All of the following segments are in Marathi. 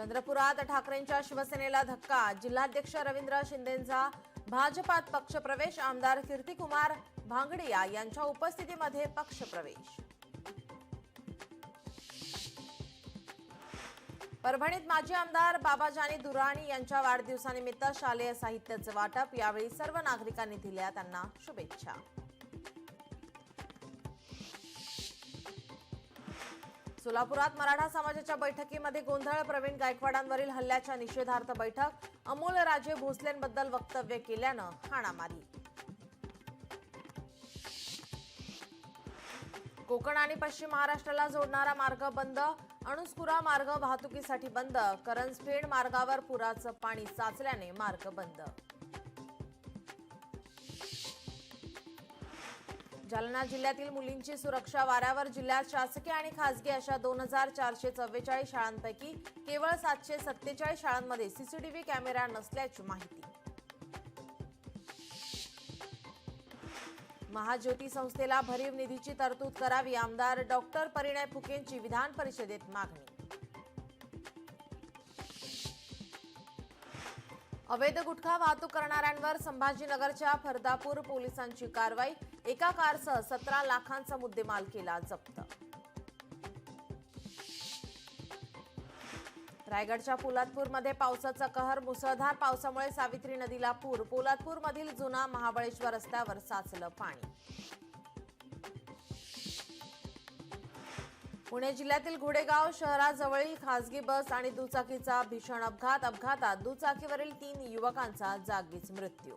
चंद्रपुरात ठाकरेंच्या शिवसेनेला धक्का। जिल्हाध्यक्ष रवींद्र शिंदेंचा भाजपात पक्षप्रवेश। आमदार कीर्तिकुमार भांगडिया यांच्या उपस्थितीमध्ये पक्षप्रवेश। परभणीत माजी आमदार बाबाजानी दुर्राणी यांच्या वाढदिवसानिमित्त शालेय साहित्याचे वाटप। यावेळी सर्व नागरिकांनी दिल्या त्यांना शुभेच्छा। सोलापुरात मराठा समाजाच्या बैठकीमध्ये गोंधळ। प्रवीण गायकवाडांवरील हल्ल्याच्या निषेधार्थ बैठक। अमोल राजे भोसलेंबद्दल वक्तव्य केल्यानं हाणामारी। कोकण आणि पश्चिम महाराष्ट्राला जोडणारा मार्ग बंद। अणुस्कुरा मार्ग वाहतुकीसाठी बंद। करंजफेड मार्गावर पुराचं पाणी साचल्याने मार्ग बंद। जालना जिल्ह्यातील मुलींची सुरक्षा वाऱ्यावर। जिल्ह्यात शासकीय आणि खासगी अशा 2444 शाळांपैकी केवळ 747 शाळांमध्ये सीसीटीव्ही कॅमेरा नसल्याची माहिती। महाज्योती संस्थेला भरीव निधीची तरतूद करावी। आमदार डॉक्टर परिणय फुकेंची विधान परिषदेत मागणी। अवैध गुटखा वाहतूक करणाऱ्यांवर संभाजीनगरच्या फरदापूर पोलिसांची कारवाई। एका कारसह 17 लाखांचा मुद्देमाल केला जप्त। रायगडच्या पोलादपूरमध्ये पावसाचा कहर। मुसळधार पावसामुळे सावित्री नदीला पूर। पोलादपूरमधील जुना महाबळेश्वर रस्त्यावर साचलं पाणी। पुणे जिल्ह्यातील घोडेगाव शहराजवळील खासगी बस आणि दुचाकीचा भीषण अपघात। अपघातात दुचाकीवरील 3 युवकांचा जागीच मृत्यू।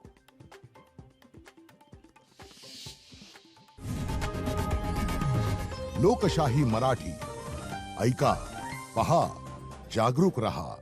लोकशाही मराठी ऐका, पहा, जागरूक रहा।